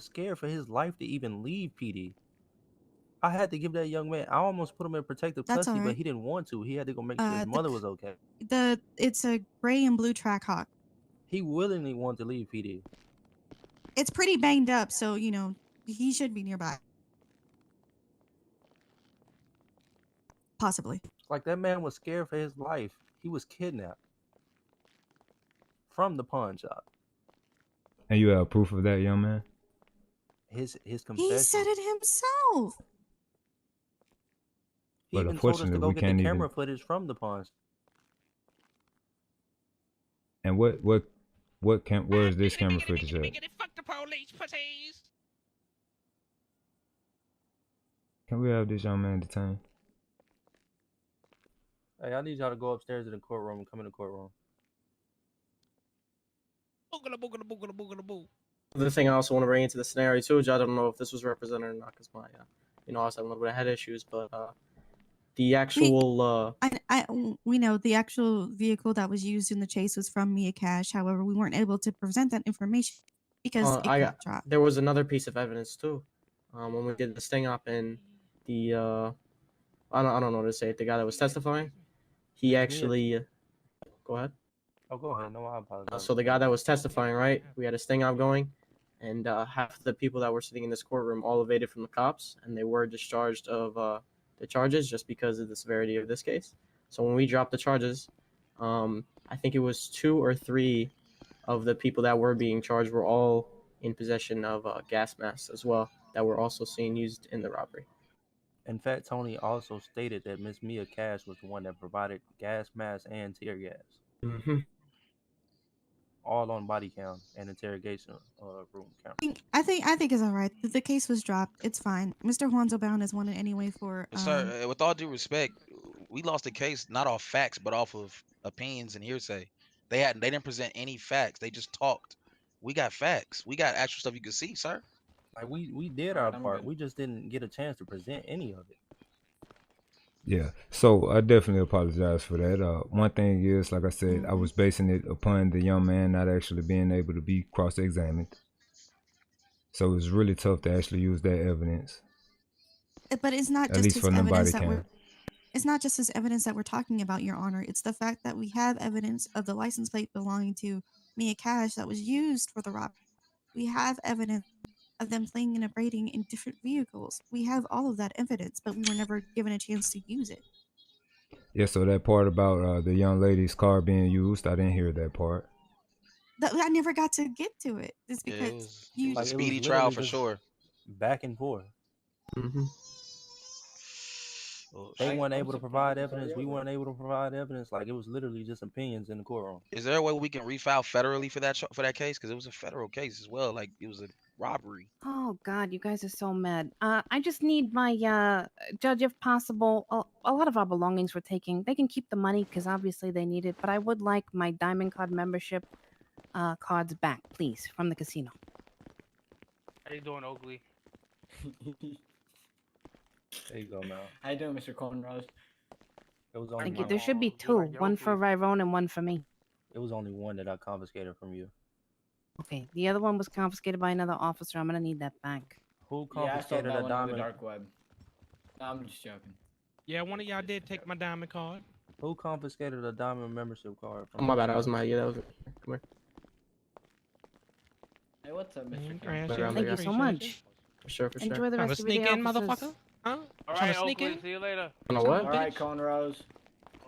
scared for his life to even leave PD. I had to give that young man. I almost put him in protective That's custody, all but right. he didn't want to. He had to go make sure his mother was okay. It's a gray and blue track hawk. He willingly wanted to leave PD. It's pretty banged up, so he should be nearby. Possibly. Like that man was scared for his life. He was kidnapped from the pawn shop. and you have proof of that, young man. His confession. He said it himself. He But even told us to unfortunately, go we get the can't camera even. footage from the pawn shop. And where is this camera footage at? Fuck the police, pussies. Can we have this young man detained? Hey, I need y'all to go upstairs to the courtroom and come in the courtroom. Boogala, boogala, boogala, boogala, boo. The thing I also want to bring into the scenario too, which I don't know if this was represented or not, because my I was having a little bit of head issues, but the actual We know the actual vehicle that was used in the chase was from Mia Cash. However, we weren't able to present that information because it got dropped. there was another piece of evidence too. When we did the sting up and the I don't know what to say. The guy that was testifying, he actually go ahead. Oh, go ahead. No, I apologize. So the guy that was testifying, right? We had a sting op going, and half the people that were sitting in this courtroom all evaded from the cops, and they were discharged of the charges just because of the severity of this case. So when we dropped the charges, I think it was 2 or 3 of the people that were being charged were all in possession of gas masks as well that were also seen used in the robbery. In fact, Tony also stated that Miss Mia Cash was the one that provided gas masks and tear gas. Mm-hmm. all on body cam and interrogation room camera. I think it's all right. The case was dropped. It's fine. Mr. Juanzo Bound is wanted anyway for Sir, with all due respect, we lost the case not off facts, but off of opinions and hearsay. They didn't present any facts. They just talked. We got facts. We got actual stuff you can see, sir. Like we did our part. We just didn't get a chance to present any of it. Yeah, so I definitely apologize for that. One thing is, like I said, I was basing it upon the young man not actually being able to be cross-examined. So it's really tough to actually use that evidence. But it's not At just least his for the evidence body that cam. it's not just his evidence that we're talking about, Your Honor. It's the fact that we have evidence of the license plate belonging to Mia Cash that was used for the robbery. We have evidence of them playing and abrading in different vehicles. We have all of that evidence, but we were never given a chance to use it. Yeah, so that part about the young lady's car being used, I didn't hear that part. I never got to get to it. It's Yeah, because it was a Like, speedy was trial literally for just sure. Back and forth. Mm-hmm. They weren't able to provide evidence. We weren't able to provide evidence. Like, it was literally just opinions in the courtroom. Is there a way we can refile federally for that case? Because it was a federal case as well. Like it was a robbery. Oh God, you guys are so mad. I just need my judge, if possible. A lot of our belongings were taken. They can keep the money because obviously they need it. But I would like my Diamond Card membership cards back, please, from the casino. How you doing, Oakley? There you go, man. How you doing, Mr. Cornrows? It was only Thank you. There should be two, one for Ryrone and one for me. It was only one that I confiscated from you. Okay, the other one was confiscated by another officer. I'm gonna need that back. Who Yeah, I saw confiscated that a one on the diamond? dark web. No, I'm just joking. Yeah, one of y'all did take my diamond card. Who confiscated a diamond membership card? Oh, my bad. That was my. Yeah, that was. Come here. Hey, what's up, Mr. Thank Thank you so much. For sure, for sure. Enjoy the Trying to rest of your sneak day, in, officers. motherfucker? Huh? All Trying right, to sneak Oakley. in? See you later. On a what? All right, Cornrows.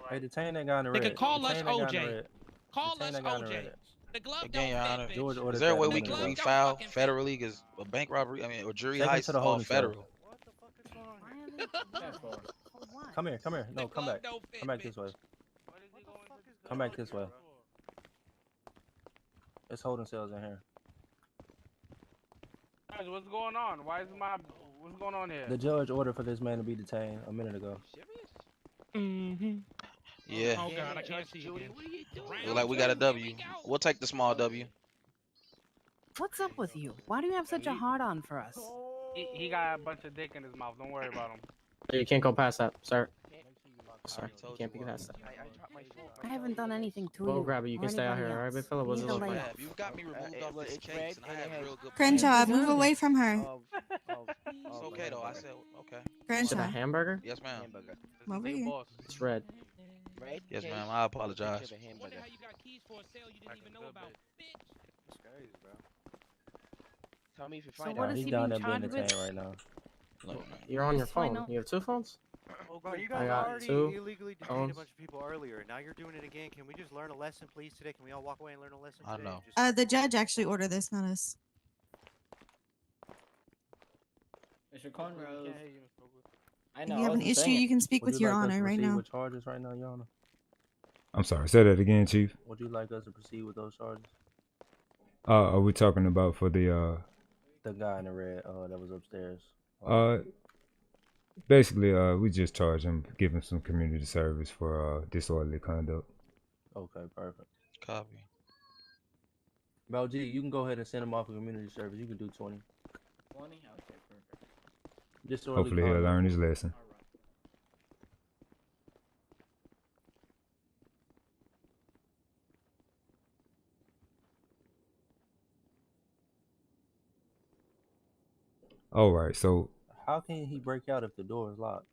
Hey, detain that guy in the They red. could call us Detain that guy in the OJ. red. Call Detain us that guy in the OJ. red. The glove Again, Your don't Honor. fit, George bitch. ordered Is there a that way in we the can red. refile federally? Because a bank robbery, or jury Take him heist, to the all holding cell. federal. Come here, come here. No, come back. Come back this way. Come back this way. It's holding cells in here. Guys, what's going on? What's going on here? The judge ordered for this man to be detained a minute ago. Mm-hmm. Yeah. Oh God, I can't see you again. Look like we got a W. We'll take the small W. What's up with you? Why do you have such a hard on for us? He got a bunch of dick in his mouth. Don't worry about him. You can't go past that, sir. Sorry, you can't be past that. I haven't done anything to We'll you. grab it. You or can stay out here, anybody alright, else. big fella? What's You it need look to like? lay off. You've got me removed off this case, and I have real good. Crenshaw, deserve move it. away from her. It's okay though. I said okay. Is it a Crenshaw, hamburger? Yes, ma'am. come over here. It's red. Yes, ma'am. I apologize. Wonder how you got keys for a sale you didn't even know about, bitch. That's crazy, bro. Tell me if you So find what out. is He's he down being there being charged with? detained right now. Look, man. You're on your Just so I phone. know. You have two phones? Bro, you I guys got already two illegally detained phones. a bunch of people earlier. Now you're doing it again. Can we just learn a lesson, please, today? Can we all walk away and learn a lesson I today? know. Just- The judge actually ordered this, not us. Mr. Cornrows. I If know. you have an issue, you can speak Would with you Your like us Honor to right proceed now. with charges right now, Your Honor? I'm sorry, say that again, Chief. Would you like us to proceed with those charges? Are we talking about for the guy in the red that was upstairs. basically we just charge him, give him some community service for disorderly conduct. Okay, perfect. Copy. Bro, G, you can go ahead and send him off for community service. You can do 20. 20? Okay, perfect. Disorderly Hopefully he'll conduct. learn his lesson. All right, so How can he break out if the door is locked?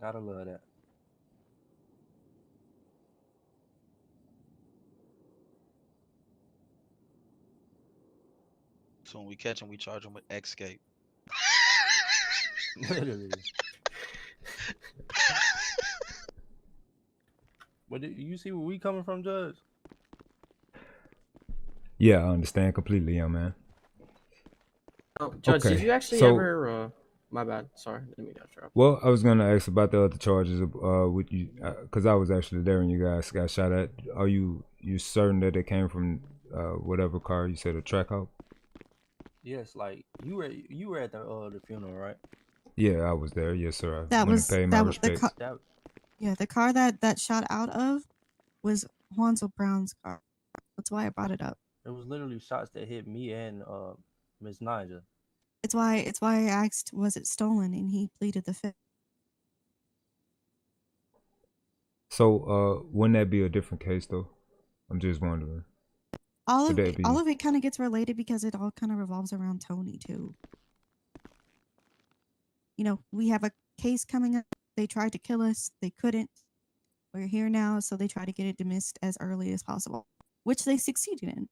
Gotta love that. So when we catch him, we charge him with escape. Literally. But do you see where we coming from, Judge? yeah, I understand completely, young man. Oh, Judge, Okay, did you actually so- ever My bad. Sorry, didn't mean to interrupt. Well, I was gonna ask about the other charges. With you, because I was actually there when you guys got shot at. Are you certain that it came from whatever car you said, a Trackhawk? Yes, like you were at the funeral, right? Yeah, I was there. Yes, sir. I That went was to pay my respects. Yeah, the car that shot out of was Hansel Brown's car. That's why I brought it up. It was literally shots that hit me and Miss Nigel. It's why I asked, was it stolen, and he pleaded the fifth. So, wouldn't that be a different case though? I'm just wondering. All Would of that it, be- all of it kind of gets related because it all kind of revolves around Tony too. You know, we have a case coming up. They tried to kill us. They couldn't. We're here now, so they try to get it dismissed as early as possible, which they succeeded in.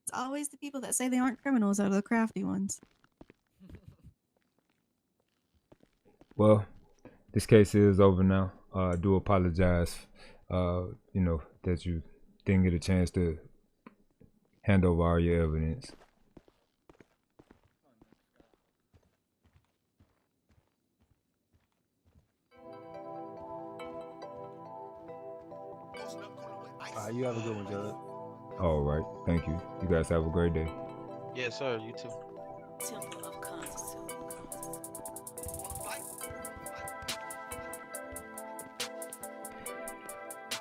It's always the people that say they aren't criminals that are the crafty ones. Well, this case is over now. I do apologize, you know, that you didn't get a chance to hand over all your evidence. You have a good one, Judge. All right, thank you. You guys have a great day. Yes, sir. You too.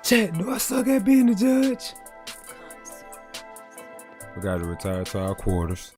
Chat, do I suck at being a judge? We gotta retire to our quarters.